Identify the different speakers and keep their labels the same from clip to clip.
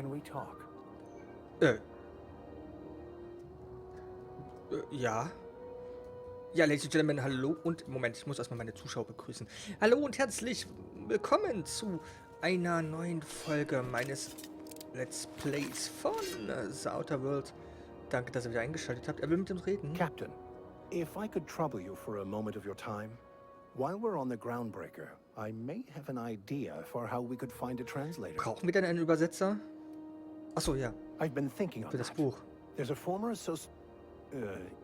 Speaker 1: Can we talk?
Speaker 2: Ja. Ja, Ladies and Gentlemen, hallo und... Moment, ich muss erstmal meine Zuschauer begrüßen. Hallo und herzlich willkommen zu einer neuen Folge meines Let's Plays von The Outer Worlds. Danke, dass ihr wieder eingeschaltet habt. Er will mit uns reden.
Speaker 1: Captain, if I could trouble you for a moment of your time. While we're on the groundbreaker, I may have an idea for how we could find a translator.
Speaker 2: Brauchen wir denn einen Übersetzer? Achso, ja.
Speaker 1: I've been thinking on
Speaker 2: Für das
Speaker 1: that.
Speaker 2: Buch.
Speaker 1: There's a former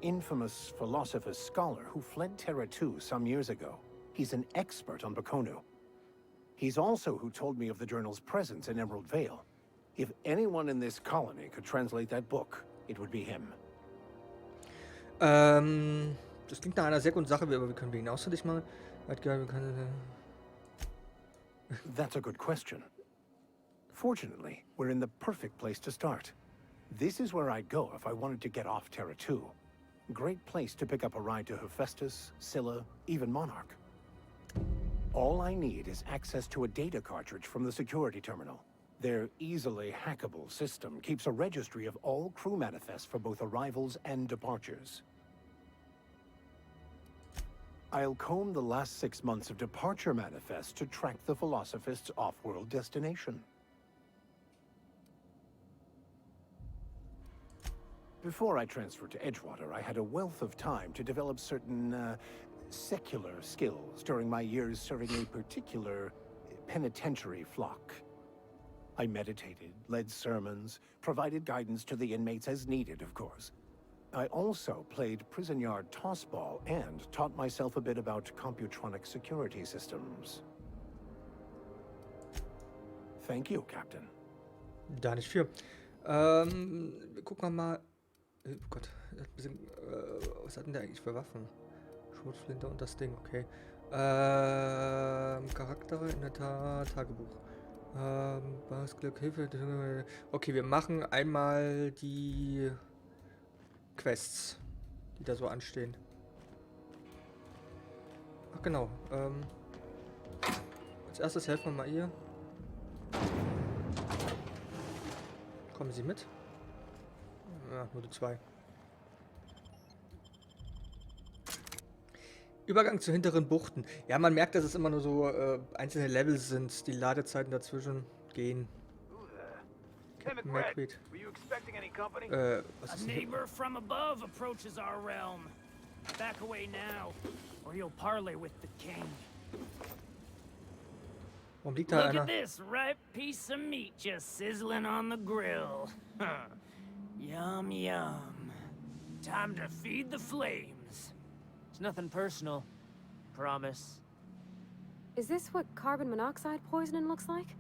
Speaker 1: infamous philosopher scholar who fled Terra 2 some years ago. He's an expert on Bakonu. He's also who told me of the journal's presence in Emerald Vale. If anyone in this colony could translate that book, it would be him.
Speaker 2: Das klingt nach einer sehr guten Sache, aber wie können wir ihn auswendig machen?
Speaker 1: That's a good question. Fortunately, we're in the perfect place to start. This is where I'd go if I wanted to get off Terra 2. Great place to pick up a ride to Hephaestus, Scylla, even Monarch. All I need is access to a data cartridge from the security terminal. Their easily hackable system keeps a registry of all crew manifests for both arrivals and departures. I'll comb the last 6 months of departure manifests to track the Philosophist's off-world destination. Before I transferred to Edgewater, I had a wealth of time to develop certain, secular skills during my years serving a particular penitentiary flock. I meditated, led sermons, provided guidance to the inmates as needed, of course. I also played prison yard tossball and taught myself a bit about computronic security systems. Thank you, Captain.
Speaker 2: Da nicht für. Gucken wir mal. Oh Gott, ein bisschen, was hat denn der eigentlich für Waffen? Schrotflinte und das Ding, okay. Charaktere, Inventar, Tagebuch. Basglück, Hilfe. Okay, wir machen einmal die Quests, die da so anstehen. Ach genau, als erstes helfen wir mal ihr. Kommen Sie mit? Ja, nur die 2. Übergang zu hinteren Buchten. Ja, man merkt, dass es immer nur so einzelne Level sind, die Ladezeiten dazwischen gehen. Captain McQuaid. Was ist
Speaker 3: A neighbor from above approaches our realm. Back away now, or you'll parley with the king.
Speaker 2: Warum liegt da
Speaker 3: Look
Speaker 2: einer?
Speaker 3: at this ripe piece of meat just sizzling on the grill. Yum, yum. Time to feed the flames. It's nothing personal. Promise.
Speaker 4: Is this what carbon monoxide poisoning looks like?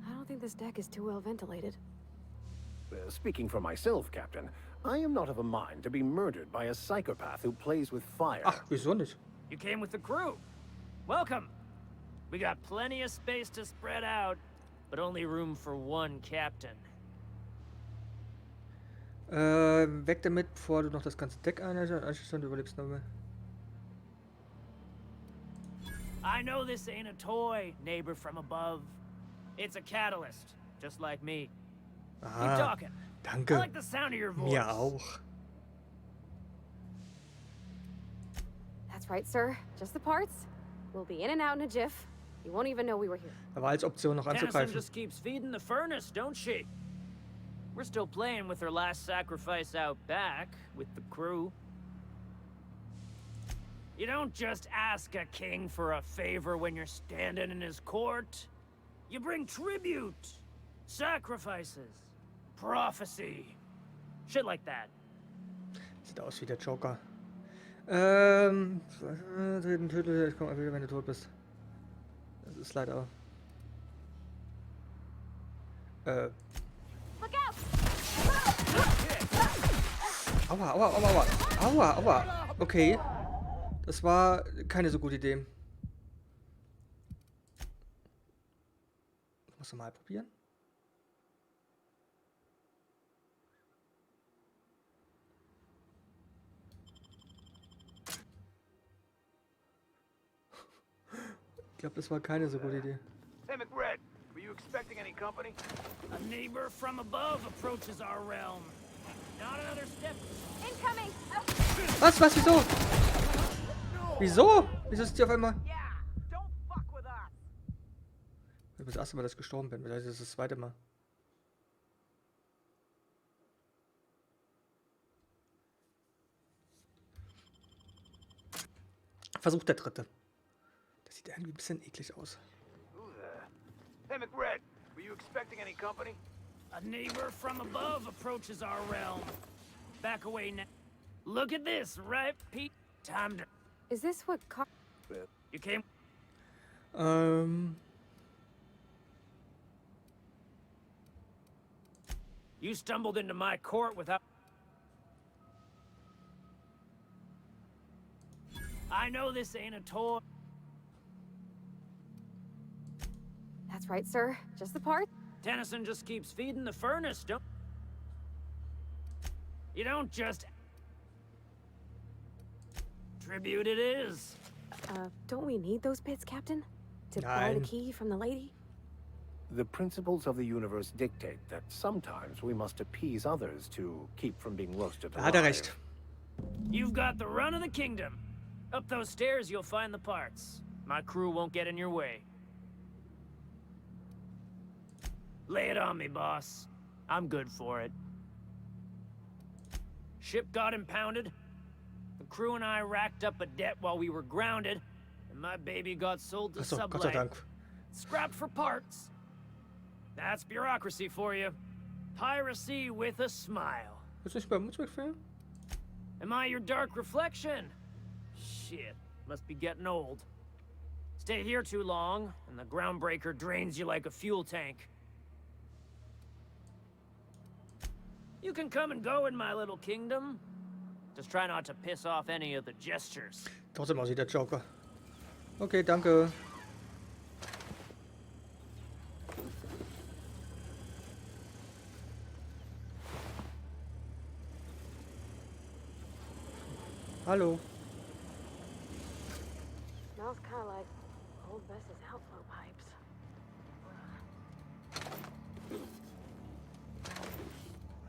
Speaker 4: I don't think this deck is too well ventilated.
Speaker 1: Speaking for myself, Captain, I am not of a mind to be murdered by a psychopath who plays with fire.
Speaker 2: Ach, wieso nicht?
Speaker 3: You came with the crew. Welcome. We got plenty of space to spread out, but only room for one captain.
Speaker 2: Weg damit, bevor du noch das ganze Deck einschließt und überlebst nochmal.
Speaker 3: I know this ain't a toy, neighbor from above. It's a catalyst, just like me. Keep talking.
Speaker 2: Danke.
Speaker 3: I like the sound of your voice.
Speaker 2: Mir auch.
Speaker 4: That's right, sir. Just the parts. We'll be in and out in a jiff. You won't even know we were here.
Speaker 2: Da war als Option noch
Speaker 3: Tennyson
Speaker 2: anzugreifen.
Speaker 3: just keeps feeding the furnace, don't she? We're still playing with her last sacrifice out back, with the crew. You don't just ask a king for a favor when you're standing in his court. You bring tribute, sacrifices, prophecy, shit like that.
Speaker 2: Sieht aus wie der Joker. Töte, ich komme wieder, wenn du tot bist. Das ist leider.
Speaker 4: Look out!
Speaker 2: Aua, aua, aua, aua. Aua, aua. Okay. Das war keine so gute Idee. Musst du mal probieren? Ich glaube, das war keine so gute Idee.
Speaker 5: Hey, McRed, were you expecting any company?
Speaker 3: A neighbor from above approaches our realm. Not another step.
Speaker 4: Incoming!
Speaker 2: Was, wieso? Wieso? Wieso ist die auf einmal?
Speaker 5: Yeah, don't fuck with us.
Speaker 2: Das ist das erste Mal, dass ich gestorben bin. Vielleicht ist es das zweite Mal. Versuch der dritte. Das sieht irgendwie ein bisschen eklig aus.
Speaker 5: Who the? Hey, McRed, were you expecting any company?
Speaker 3: A neighbor from above approaches our realm. Back away now. Look at this, right, Pete? Time to...
Speaker 4: Is this what
Speaker 3: You came... You stumbled into my court without... I know this ain't a toy.
Speaker 4: That's right, sir. Just the part?
Speaker 3: Tennyson just keeps feeding the furnace, don't... You don't just... Tribute it is.
Speaker 4: Don't we need those bits, Captain? To buy the key from the lady?
Speaker 1: The principles of the universe dictate that sometimes we must appease others to keep from being roasted
Speaker 2: Da hat er
Speaker 1: alive.
Speaker 2: recht.
Speaker 3: You've got the run of the kingdom. Up those stairs, you'll find the parts. My crew won't get in your way. Lay it on me, boss. I'm good for it. Ship got impounded. The crew and I racked up a debt while we were grounded, and my baby got sold to
Speaker 2: Achso, Gott sei
Speaker 3: Sublime.
Speaker 2: Dank.
Speaker 3: Scrapped for parts. That's bureaucracy for you. Piracy with a smile.
Speaker 2: Ist nicht bei uns wegfallen?
Speaker 3: Am I your dark reflection? Shit, must be getting old. Stay here too long, and the groundbreaker drains you like a fuel tank. You can come and go in my little kingdom. Just try not to piss off any of the gestures.
Speaker 2: Trotzdem aussieht der Joker. Okay, danke. Hallo.
Speaker 4: Smells kind of like old Bess's outflow pipes.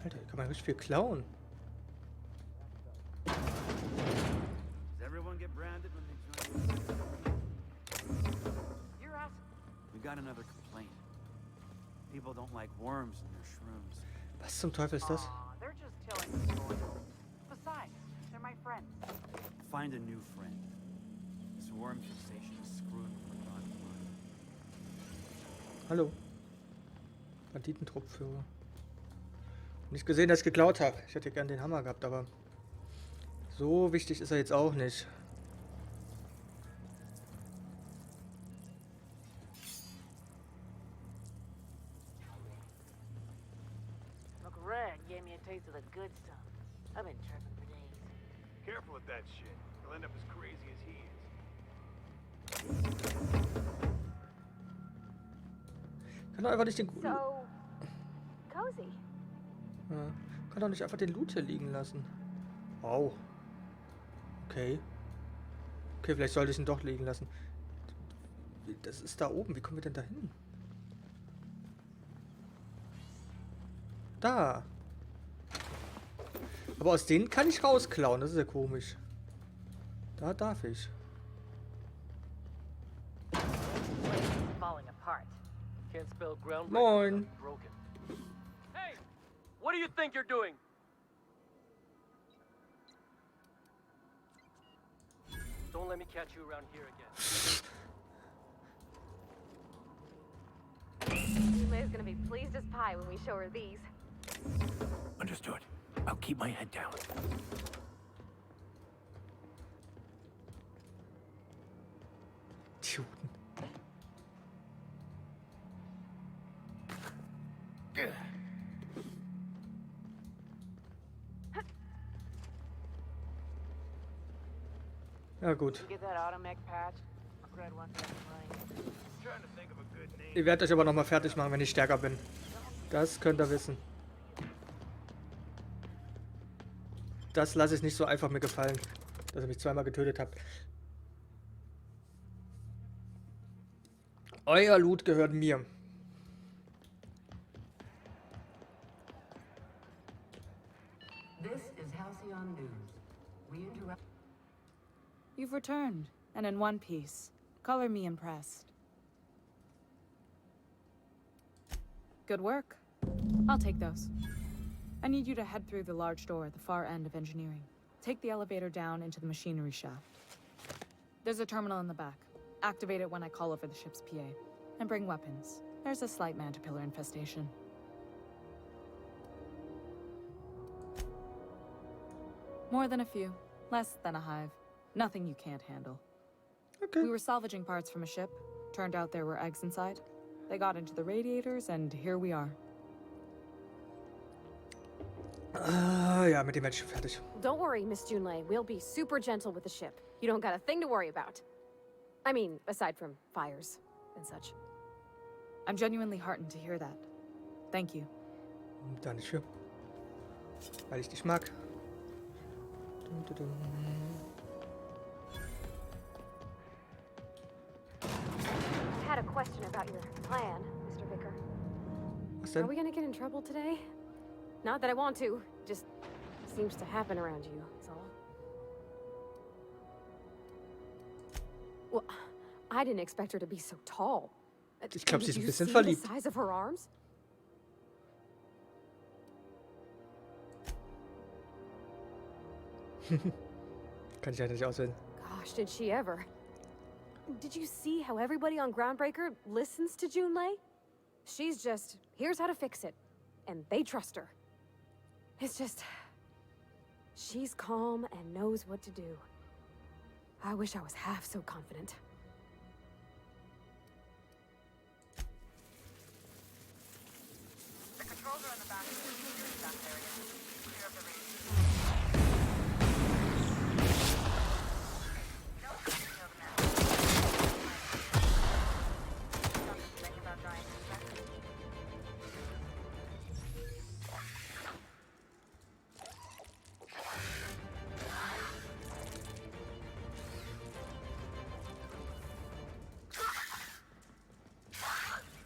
Speaker 2: Alter, hier kann man richtig viel klauen.
Speaker 5: Does everyone get branded when they join? You're us. We got another complaint. People don't like worms in their shrooms.
Speaker 2: Was zum Teufel ist das?
Speaker 6: Aw, they're just killing the soil. Besides, they're my friends.
Speaker 5: Find a new friend. This worm fixation is screwing with my body mind.
Speaker 2: Hallo. Banditentruppführer. Nicht gesehen, dass ich geklaut habe. Ich hätte gern den Hammer gehabt, aber so wichtig ist er jetzt auch nicht.
Speaker 6: McRed gave me a taste of the good stuff. I've been tripping for days.
Speaker 5: Careful with that shit. You'll end up as crazy as he is.
Speaker 2: Kann doch einfach nicht den guten.
Speaker 4: So cozy.
Speaker 2: Ja, kann doch nicht einfach den Loot hier liegen lassen. Wow. Okay. Okay, vielleicht sollte ich ihn doch liegen lassen. Das ist da oben. Wie kommen wir denn da hin? Da. Aber aus denen kann ich rausklauen. Das ist ja komisch. Da darf ich.
Speaker 6: It's falling apart.
Speaker 7: Can't spell groundbreaker
Speaker 2: Moin.
Speaker 7: without broken. Hey! What do you think you're doing? Don't let me catch you around here again.
Speaker 4: Liz gonna be pleased as pie when we show her these.
Speaker 1: Understood. I'll keep my head down.
Speaker 2: Idioten. Ja gut.
Speaker 6: You get that automech patch? McRed wants that plane.
Speaker 5: Trying to think of a good name.
Speaker 2: Ihr werdet euch aber nochmal fertig machen, wenn ich stärker bin. Das könnt ihr wissen. Das lasse ich nicht so einfach mir gefallen, dass ihr mich zweimal getötet habt. Euer Loot gehört mir.
Speaker 8: This is Halcyon News. We interrupt.
Speaker 9: You've returned, and in one piece. Color me impressed. Good work. I'll take those. I need you to head through the large door at the far end of engineering. Take the elevator down into the machinery shaft. There's a terminal in the back. Activate it when I call over the ship's PA. And bring weapons. There's a slight mantipillar infestation. More than a few. Less than a hive. Nothing you can't handle.
Speaker 2: Okay.
Speaker 9: We were salvaging parts from a ship. Turned out there were eggs inside. They got into the radiators, and here we are.
Speaker 2: Ja, mit dem werde ich fertig.
Speaker 4: Don't worry, Miss Junlei. We'll be super gentle with the ship. You don't got a thing to worry about. I mean, aside from fires and such.
Speaker 9: I'm genuinely heartened to hear that. Thank you.
Speaker 2: Dankeschön. Weil ich dich mag. Dum, dum, dum.
Speaker 4: I had a question about your plan, Mr. Vicker.
Speaker 2: Was
Speaker 4: Are
Speaker 2: denn?
Speaker 4: we gonna get in trouble today? Not that I want to, just seems to happen around you, is all. Well, I didn't expect her to be so tall.
Speaker 2: Ich glaube, sie ist
Speaker 4: Did
Speaker 2: ein
Speaker 4: you
Speaker 2: bisschen
Speaker 4: see
Speaker 2: verliebt.
Speaker 4: the size of her arms?
Speaker 2: Kann ich halt nicht auswählen.
Speaker 4: Gosh, did she ever. Did you see how everybody on Groundbreaker listens to Junlei? She's just, here's how to fix it. And they trust her. It's just... she's calm and knows what to do. I wish I was half so confident.
Speaker 6: The controls are in the back of the security staff area. Clear of the range. You don't have to kill the man. Something to think about dying inside.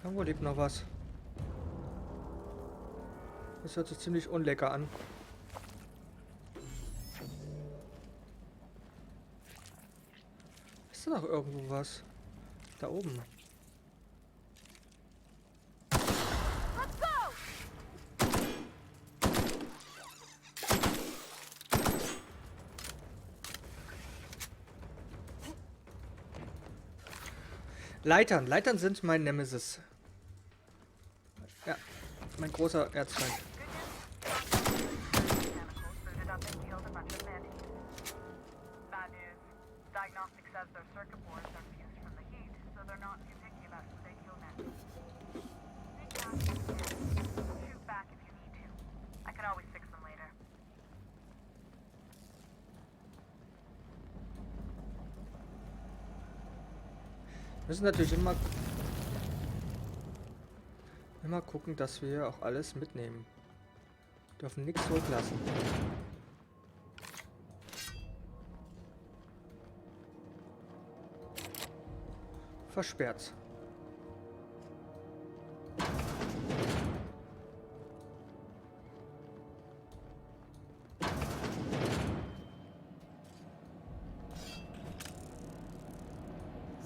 Speaker 2: Irgendwo lebt noch was. Das hört sich ziemlich unlecker an. Ist da noch irgendwo was? Da oben.
Speaker 4: Let's go!
Speaker 2: Leitern. Leitern sind mein Nemesis. Ja, mein großer Erzfeind.
Speaker 6: Chemicals booted up and killed a bunch of manatees. Bad news. Diagnostic says their circuit boards are fused from the heat, so they're not too picky about who they kill next. Think back if you can. Shoot back if you need to. I can always fix them later.
Speaker 2: Wir müssen natürlich immer gucken, dass wir auch alles mitnehmen. Dürfen nichts zurücklassen. Versperrt.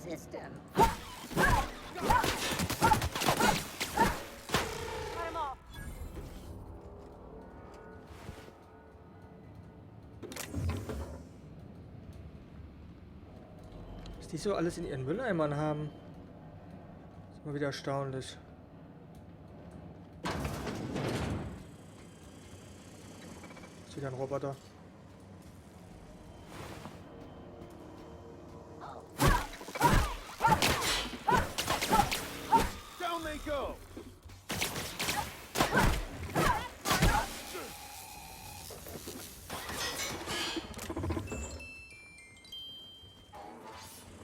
Speaker 3: System.
Speaker 4: Cut him off.
Speaker 2: Was die so alles in ihren Mülleimern haben. Ist mal wieder erstaunlich. Ist wieder ein Roboter.
Speaker 1: Down they go!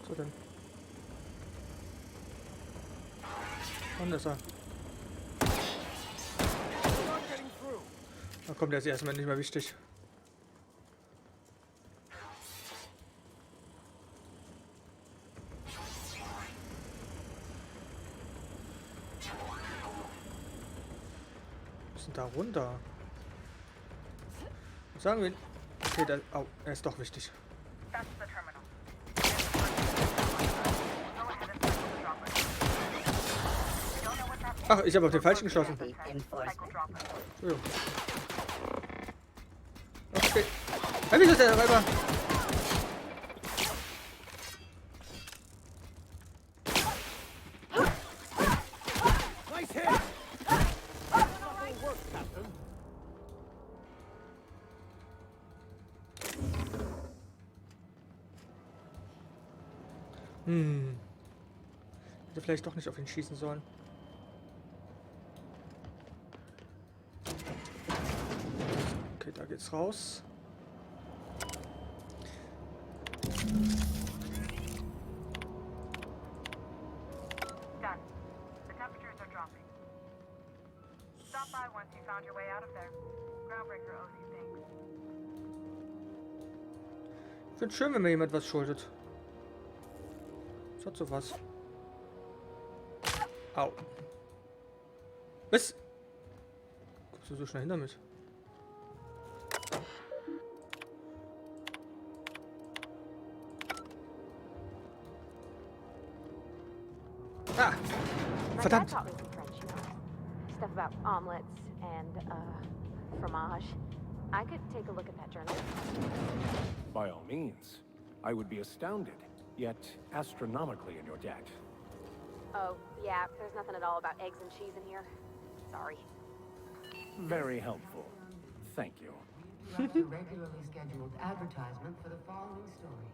Speaker 2: So denn. Und ist er.
Speaker 1: Not getting through.
Speaker 2: Da kommt er jetzt erstmal nicht mehr wichtig. Wir müssen da runter. Sagen wir. Okay, da, oh, er ist doch wichtig.
Speaker 6: That's the terminal. Go ahead and cycle the droplet. We don't know what that means.
Speaker 2: Ach, ich habe auf den falschen geschossen.
Speaker 6: Cycle droplet.
Speaker 2: Entschuldigung. Okay. Hey, wieso ist der Räuber?
Speaker 1: Nice hit! Wonderful work, Captain.
Speaker 2: Hätte vielleicht doch nicht auf ihn schießen sollen. Okay, da geht's raus.
Speaker 6: Done. The temperatures are dropping. Stop by once you found your way out of there. Groundbreaker owes you things.
Speaker 2: Ich finde es schön, wenn mir jemand was schuldet. Das hat sowas. Au. Was? Kommst du so schnell hinter mich? Ah!
Speaker 4: My dad
Speaker 2: Verdammt!
Speaker 4: taught me some French, you know. Stuff about omelets and, fromage. I could take a look at that journal.
Speaker 1: By all means. I would be astounded, yet astronomically in your debt.
Speaker 4: Oh, yeah, there's nothing at all about eggs and cheese in here. Sorry.
Speaker 1: Very helpful. Thank you.
Speaker 8: Interrupt a regularly scheduled advertisement for the following story.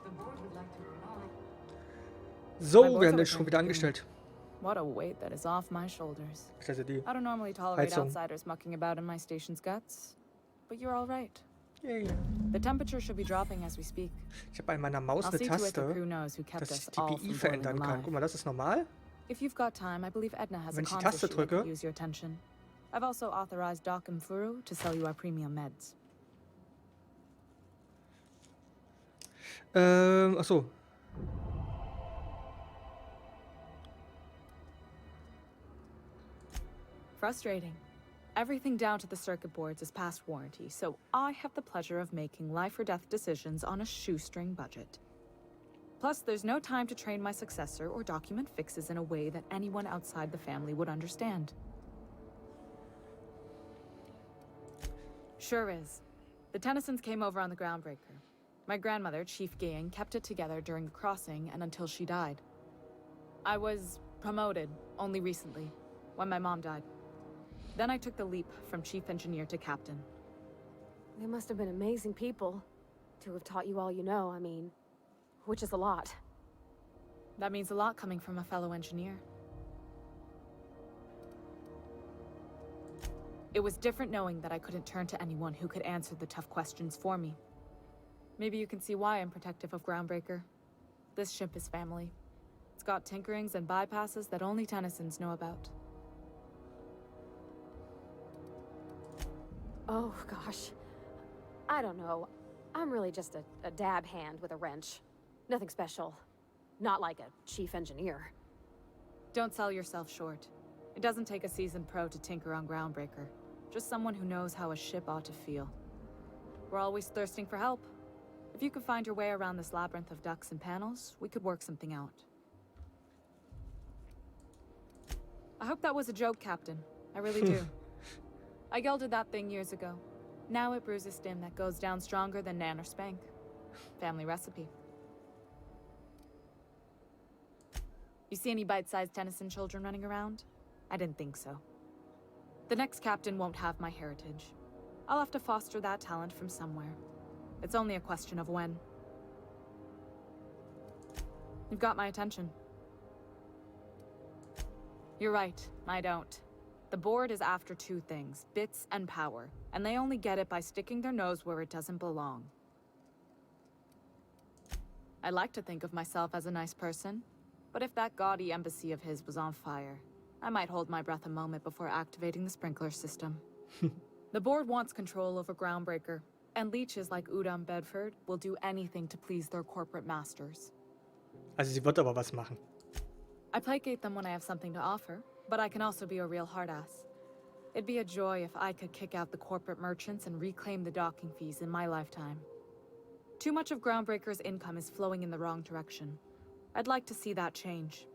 Speaker 8: The board would like to acknowledge.
Speaker 2: So,
Speaker 9: My boys
Speaker 2: wir haben
Speaker 9: are
Speaker 2: den schon wieder
Speaker 9: thinking,
Speaker 2: angestellt.
Speaker 9: What a weight that is off my shoulders.
Speaker 2: Also die.
Speaker 9: I don't normally tolerate
Speaker 2: Heizung.
Speaker 9: outsiders mucking about in my station's guts, but you're all right.
Speaker 2: Yay.
Speaker 9: The temperature should be dropping as we speak.
Speaker 2: Ich habe an meiner Maus
Speaker 9: I'll
Speaker 2: eine
Speaker 9: see to it the
Speaker 2: Taste,
Speaker 9: crew knows who kept
Speaker 2: dass
Speaker 9: us
Speaker 2: ich
Speaker 9: all
Speaker 2: die
Speaker 9: from
Speaker 2: PI
Speaker 9: boiling
Speaker 2: verändern kann.
Speaker 9: alive.
Speaker 2: Guck mal, das ist normal.
Speaker 9: If you've got time, I believe Edna has a
Speaker 2: Wenn ich die
Speaker 9: console
Speaker 2: Taste
Speaker 9: sheet that
Speaker 2: drücke-
Speaker 9: could use your attention. I've also authorized Doc and Furu to sell you our premium meds.
Speaker 2: Achso.
Speaker 9: Frustrating. Everything down to the circuit boards is past warranty, so I have the pleasure of making life or death decisions on a shoestring budget. Plus, there's no time to train my successor or document fixes in a way that anyone outside the family would understand. Sure is. The Tennysons came over on the Groundbreaker. My grandmother, Chief Gaying, kept it together during the crossing and until she died. I was promoted only recently, when my mom died. Then I took the leap from chief engineer to captain.
Speaker 4: They must have been amazing people to have taught you all you know, I mean, which is a lot.
Speaker 9: That means a lot coming from a fellow engineer. It was different knowing that I couldn't turn to anyone who could answer the tough questions for me. Maybe you can see why I'm protective of Groundbreaker. This ship is family. It's got tinkerings and bypasses that only Tennysons know about.
Speaker 4: Oh, gosh. I don't know. I'm really just a dab hand with a wrench. Nothing special. Not like a chief engineer.
Speaker 9: Don't sell yourself short. It doesn't take a seasoned pro to tinker on Groundbreaker. Just someone who knows how a ship ought to feel. We're always thirsting for help. If you could find your way around this labyrinth of ducts and panels, we could work something out. I hope that was a joke, Captain. I really do. I gelded that thing years ago. Now it brews a stim that goes down stronger than Nan or Spank. Family recipe. You see any bite-sized Tennyson children running around? I didn't think so. The next captain won't have my heritage. I'll have to foster that talent from somewhere. It's only a question of when. You've got my attention. You're right, I don't. The board is after two things, bits and power, and they only get it by sticking their nose where it doesn't belong. I like to think of myself as a nice person, but if that gaudy embassy of his was on fire, I might hold my breath a moment before activating the sprinkler system. The board wants control over Groundbreaker, and leeches like Udam Bedford will do anything to please their corporate masters.
Speaker 2: Also sie wird aber was machen.
Speaker 9: I placate them when I have something to offer, but I can also be a real hard ass. It'd be a joy if I could kick out the corporate merchants and reclaim the docking fees in my lifetime. Too much of Groundbreaker's income is flowing in the wrong direction. I'd like to see that change.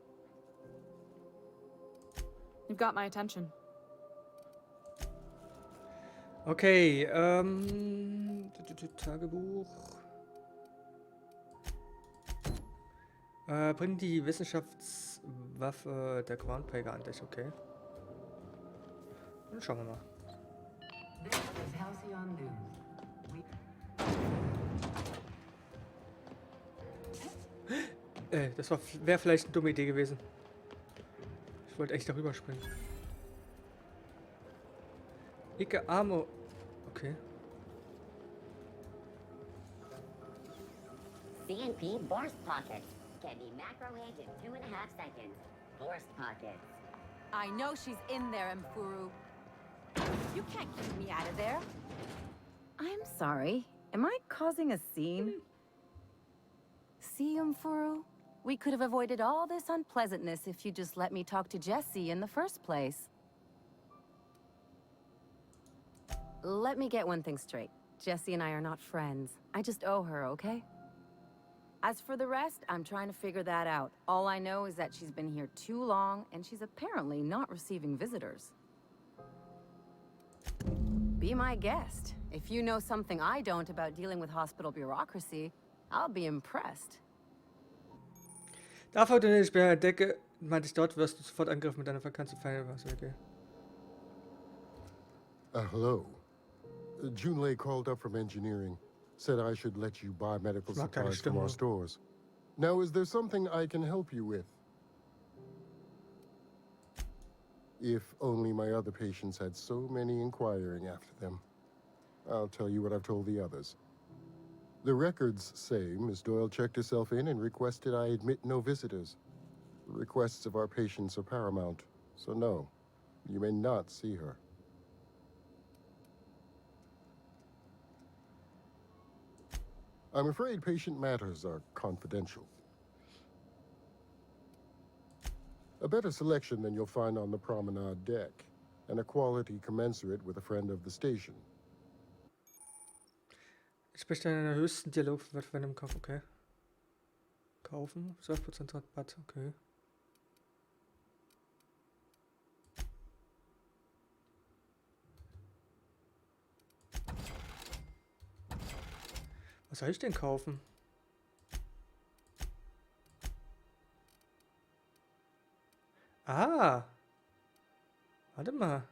Speaker 9: You've got my attention.
Speaker 2: Okay, Tagebuch. Bring die Wissenschaftswaffe der Groundbreaker an dich, okay. Dann schauen wir mal.
Speaker 8: This is Halcyon News.
Speaker 2: Das wäre vielleicht eine dumme Idee gewesen. Ich wollte echt darüber springen. Icke Armo. Okay.
Speaker 10: CNP Burst Pockets can be macro-hit in 2.5 seconds. Burst Pockets.
Speaker 11: I know she's in there, Mfuru. You can't keep me out of there. I'm sorry. Am I causing a scene? See, Mfuru? We could have avoided all this unpleasantness if you just let me talk to Jessie in the first place. Let me get one thing straight. Jessie and I are not friends. I just owe her, okay? As for the rest, I'm trying to figure that out. All I know is that she's been here too long, and she's apparently not receiving visitors. Be my guest. If you know something I don't about dealing with hospital bureaucracy, I'll be impressed.
Speaker 2: Davor, wenn ich mir entdecke, meinte ich, dort wirst du sofort angegriffen mit deiner verkannten Feinwaffe. Okay.
Speaker 12: Hello. Junlei called up from engineering. Said I should let you buy medical supplies from our stores. Now, is there something I can help you with? If only my other patients had so many inquiring after them. I'll tell you what I've told the others. The records say Miss Doyle checked herself in and requested I admit no visitors. The requests of our patients are paramount, so no, you may not see her. I'm afraid patient matters are confidential. A better selection than you'll find on the promenade deck, and a quality commensurate with a friend of the station.
Speaker 2: Ich möchte einen höchsten Dialogwert für einen Kauf, okay. Kaufen, 12% Rabatt, okay. Was soll ich denn kaufen? Ah! Warte mal.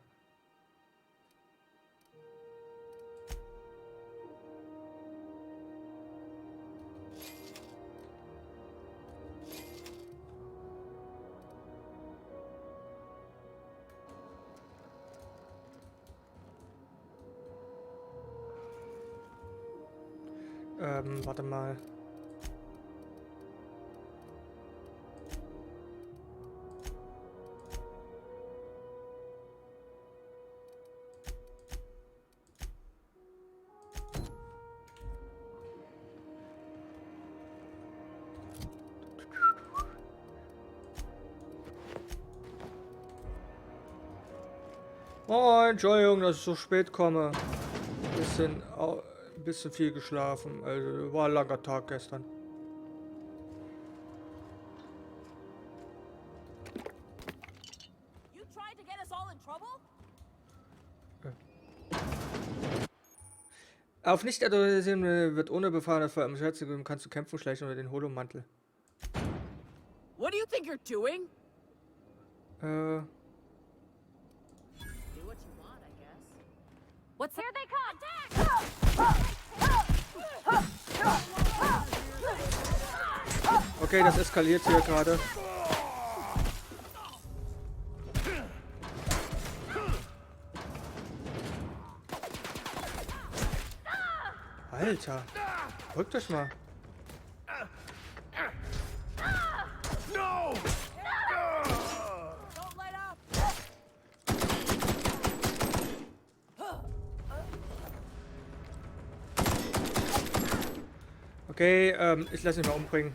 Speaker 2: Warte mal. Oh, Entschuldigung, dass ich so spät komme. Bisschen viel geschlafen. Also war ein langer Tag gestern.
Speaker 11: You tried to get us all in trouble?
Speaker 2: Auf nicht autorisierten wird ohne befahrener Feuer im Scherz gegeben, kannst du kämpfen, schleichen oder den Holomantel.
Speaker 11: What do you think you're doing?
Speaker 2: Do
Speaker 11: what you want, I guess. What's here they come?
Speaker 2: Okay, das eskaliert hier gerade. Alter, drückt euch mal. Okay, ich lasse ihn mal umbringen.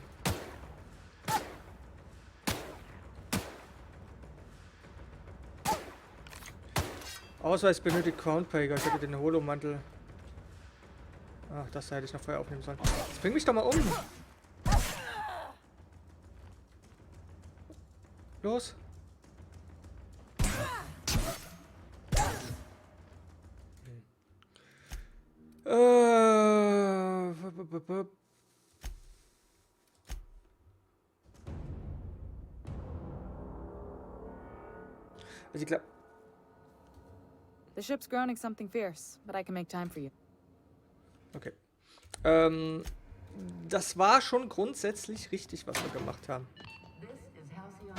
Speaker 2: Ausweis benötigt Crownpager. Ich hätte den Holomantel. Ach, das hätte ich noch vorher aufnehmen sollen. Jetzt bring mich doch mal um. Los. Also ich glaube...
Speaker 9: The ship's groaning something fierce, but I can make time for you.
Speaker 2: Okay. Das war schon grundsätzlich richtig, was wir gemacht haben.
Speaker 8: This is Halcyon.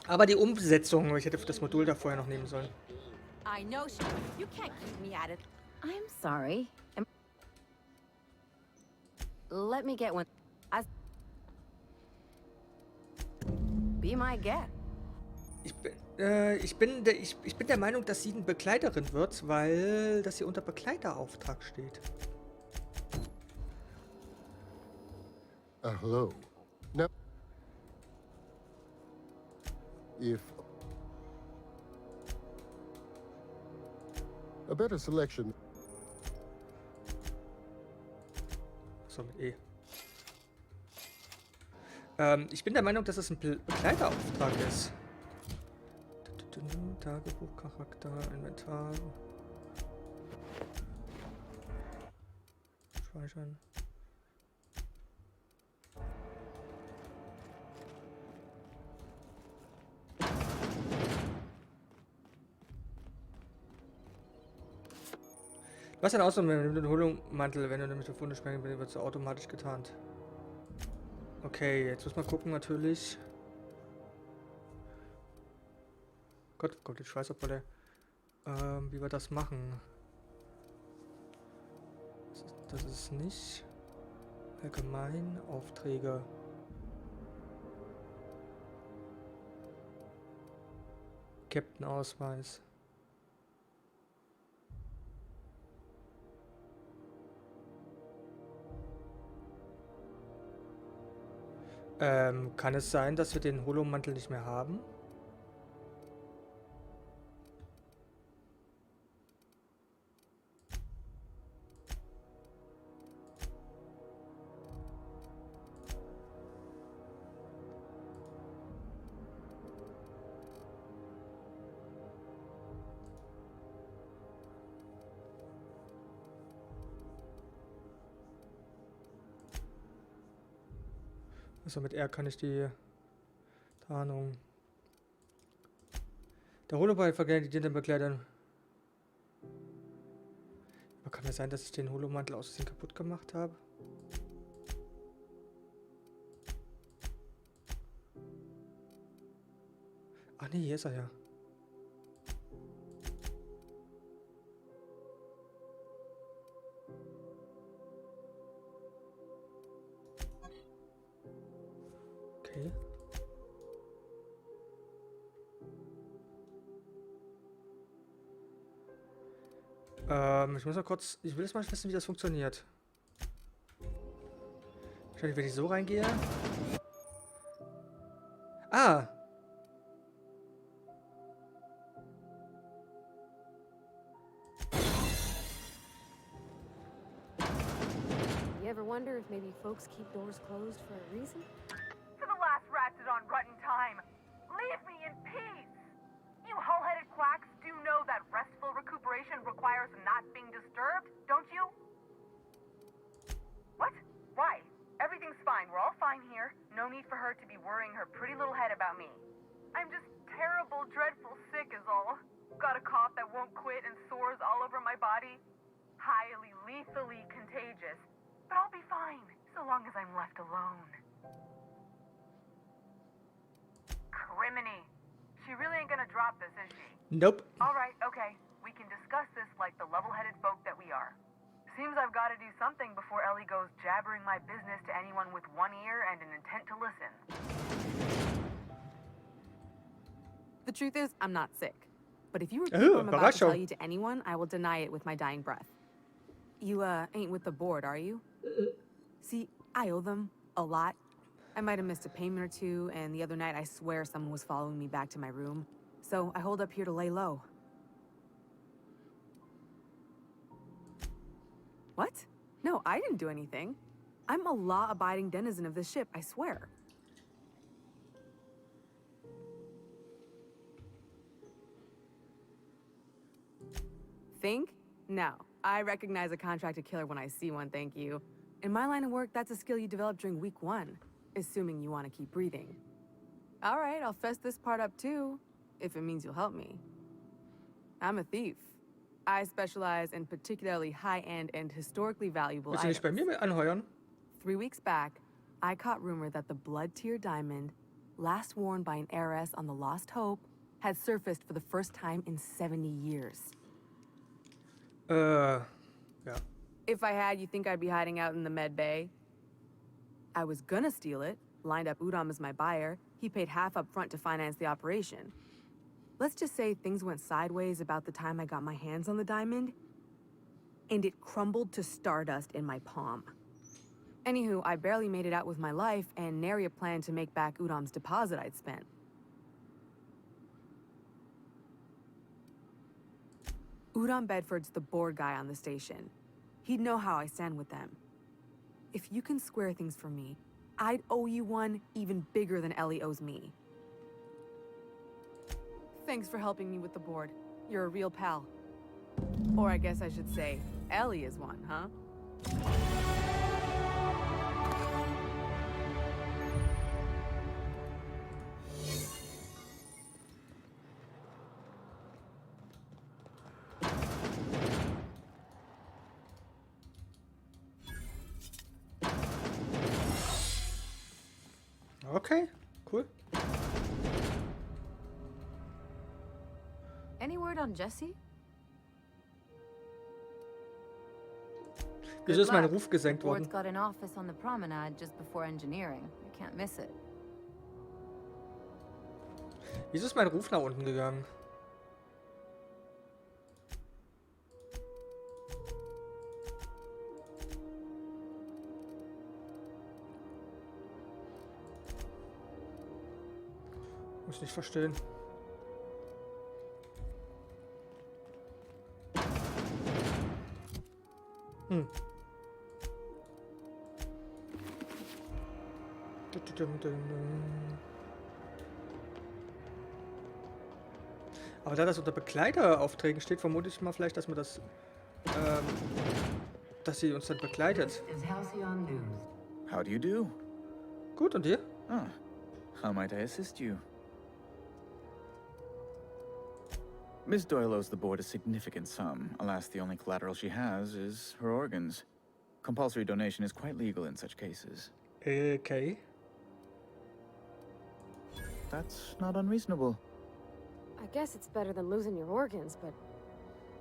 Speaker 2: Aber die Umsetzung, ich hätte das Modul da vorher noch nehmen sollen.
Speaker 11: I know you can't keep me at it. I'm sorry. Let me get one. Be my guest.
Speaker 2: Ich bin der Meinung, dass sie eine Begleiterin wird, weil das hier unter Begleiterauftrag steht.
Speaker 12: Hello. Now, if a better selection.
Speaker 2: So, mit E. Ich bin der Meinung, dass es ein Begleiterauftrag ist. Tagebuch, Charakter, Inventar. Speichern. Was denn außer mit dem Holomantel, wenn du damit auf Wunde sprechen willst, wird so automatisch getarnt. Okay, jetzt muss man gucken natürlich. Gott, kommt jetzt Schweißabrolle. Wie wir das machen. Das ist nicht allgemein Aufträge. Captain-Ausweis. Kann es sein, dass wir den Holomantel nicht mehr haben? Also mit R kann ich die Tarnung. Der Holoball vergleicht die den Begleitern. Aber kann es sein, dass ich den Holomantel aus Versehen kaputt gemacht habe? Ach nee, hier ist er ja. Okay. Ich muss mal kurz... Ich will jetzt mal wissen, wie das funktioniert. Wahrscheinlich, wenn ich so reingehe... Ah!
Speaker 4: You ever wonder if maybe folks keep doors closed for a reason?
Speaker 6: For the last ratchet on rotten time, leave me in peace! You hull-headed quacks do know that restful recuperation requires not being disturbed, don't you? What? Why? Everything's fine. We're all fine here. No need for her to be worrying her pretty little head about me. I'm just terrible, dreadful sick is all. Got a cough that won't quit and sores all over my body. Highly, lethally contagious. But I'll be fine, so long as I'm left alone. Criminy. She really ain't gonna drop this, is she?
Speaker 2: Nope.
Speaker 6: Alright, okay. We can discuss this like the level-headed folk that we are. Seems I've got to do something before Ellie goes jabbering my business to anyone with one ear and an intent to listen.
Speaker 11: The truth is, I'm not sick. But if you repeat what I'm about to tell you to anyone, I will deny it with my dying breath. You, ain't with the board, are you? See, I owe them a lot.
Speaker 9: I might have missed a payment or two, and the other night I swear someone was following me back to my room. So I holed up here to lay low. What? No, I didn't do anything. I'm a law-abiding denizen of this ship, I swear. Think? No. I recognize a contracted killer when I see one, thank you. In my line of work, that's a skill you develop during week 1, assuming you want to keep breathing. All right, I'll fess this part up too, if it means you'll help me. I'm a thief. I specialize in particularly high-end and historically valuable
Speaker 2: Willst du nicht bei
Speaker 9: items.
Speaker 2: mir anheuern?
Speaker 9: 3 weeks back, I caught rumor that the blood-tier diamond, last worn by an heiress on the Lost Hope, had surfaced for the first time in 70 years.
Speaker 2: Ja.
Speaker 9: If I had, you think I'd be hiding out in the med bay? I was gonna steal it, lined up Udam as my buyer. He paid half up front to finance the operation. Let's just say things went sideways about the time I got my hands on the diamond, and it crumbled to stardust in my palm. Anywho, I barely made it out with my life, and nary a plan to make back Udam's deposit I'd spent. Udam Bedford's the board guy on the station. He'd know how I stand with them. If you can square things for me, I'd owe you one even bigger than Ellie owes me. Thanks for helping me with the board. You're a real pal. Or I guess I should say, Ellie is one, huh?
Speaker 2: Okay, cool.
Speaker 11: Any word on Jesse?
Speaker 2: Wieso ist mein Ruf gesenkt
Speaker 11: Board's
Speaker 2: worden?
Speaker 11: got an office on the promenade just before engineering. You can't miss it.
Speaker 2: Wieso ist mein Ruf nach unten gegangen? Muss nicht verstehen. Aber da das unter Begleiteraufträgen steht, vermute ich mal vielleicht, dass man das, dass sie uns dann begleitet.
Speaker 13: How do you do?
Speaker 2: Gut, und dir?
Speaker 13: Ah, how might I assist you? Miss Doyle owes the board a significant sum. Alas, the only collateral she has is her organs. Compulsory donation is quite legal in such cases.
Speaker 2: Okay.
Speaker 13: That's not unreasonable.
Speaker 4: I guess it's better than losing your organs, but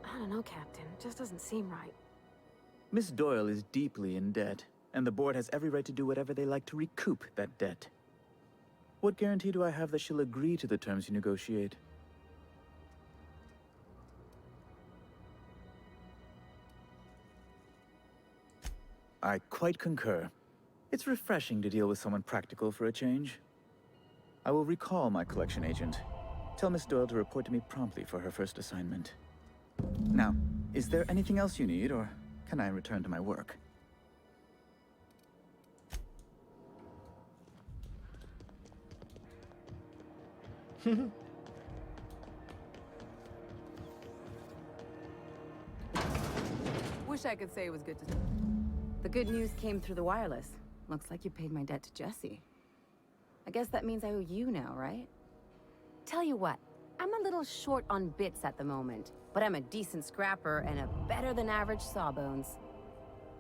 Speaker 4: I don't know, Captain. It just doesn't seem right.
Speaker 13: Miss Doyle is deeply in debt, and the board has every right to do whatever they like to recoup that debt. What guarantee do I have that she'll agree to the terms you negotiate? I quite concur. It's refreshing to deal with someone practical for a change. I will recall my collection agent. Tell Miss Doyle to report to me promptly for her first assignment. Now, is there anything else you need, or can I return to my work?
Speaker 9: Wish I could say it was good to...
Speaker 11: The good news came through the wireless. Looks like you paid my debt to Jesse. I guess that means I owe you now, right? Tell you what, I'm a little short on bits at the moment, but I'm a decent scrapper and a better-than-average sawbones.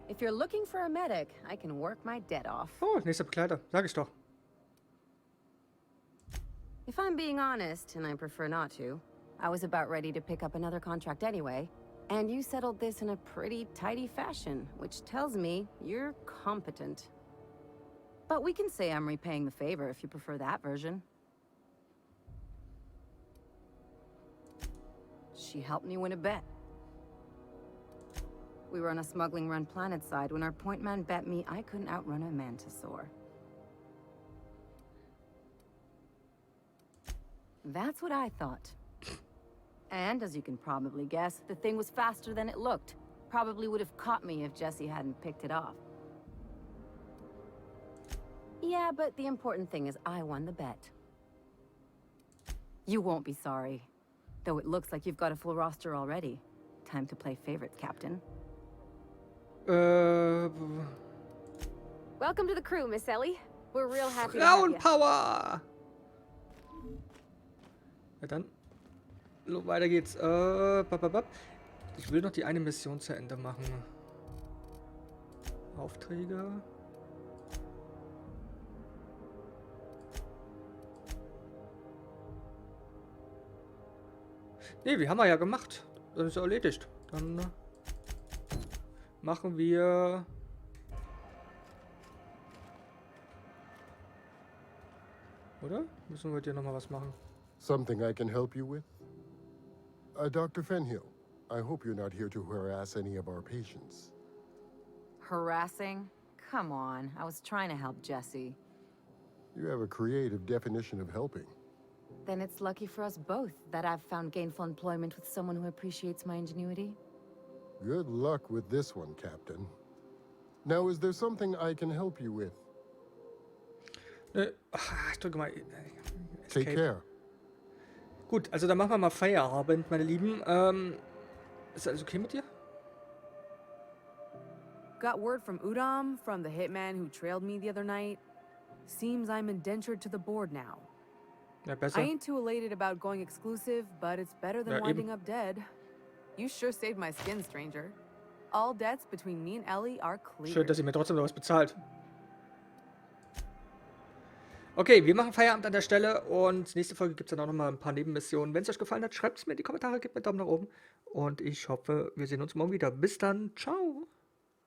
Speaker 11: If you're looking for a medic, I can work my debt off.
Speaker 2: Oh, nächster Begleiter. Sag ich doch.
Speaker 11: If I'm being honest, and I prefer not to, I was about ready to pick up another contract anyway, and you settled this in a pretty tidy fashion, which tells me you're competent. But we can say I'm repaying the favor if you prefer that version. She helped me win a bet. We were on a smuggling run planetside when our point man bet me I couldn't outrun a mantisaur. That's what I thought. And as you can probably guess, the thing was faster than it looked. Probably would have caught me if Jesse hadn't picked it off. Yeah, but the important thing is I won the bet. You won't be sorry. Though it looks like you've got a full roster already. Time to play favorites, Captain.
Speaker 4: Welcome to the crew, Miss Ellie. We're real happy to have you.
Speaker 2: Frauenpower! Ja dann. Weiter geht's. Ich will noch die eine Mission zu Ende machen. Aufträge. Ne, wir haben ja gemacht. Das ist ja erledigt. Dann machen wir... Oder? Müssen wir dir nochmal was machen?
Speaker 12: Something I can help you with? Dr. Fenhill, I hope you're not here to harass any of our patients.
Speaker 11: Harassing? Come on, I was trying to help Jesse.
Speaker 12: You have a creative definition of helping.
Speaker 11: Then it's lucky for us both that I've found gainful employment with someone who appreciates my ingenuity.
Speaker 12: Good luck with this one, Captain. Now, is there something I can help you with?
Speaker 2: Ich drücke mal...
Speaker 12: Take care.
Speaker 2: Gut, also dann machen wir mal Feierabend, meine Lieben. Ist alles okay mit dir?
Speaker 14: Got word from Udam, from the hitman who trailed me the other night. Seems I'm indentured to the board now.
Speaker 2: Ja, besser.
Speaker 14: I ain't too elated about going exclusive, but it's better than winding up dead. You sure saved my skin, stranger. All debts between me and Ellie are clear.
Speaker 2: Schön, dass ihr mir trotzdem noch was bezahlt. Okay, wir machen Feierabend an der Stelle und nächste Folge gibt es dann auch noch mal ein paar Nebenmissionen. Wenn es euch gefallen hat, schreibt es mir in die Kommentare, gebt mir einen Daumen nach oben und ich hoffe, wir sehen uns morgen wieder. Bis dann, ciao!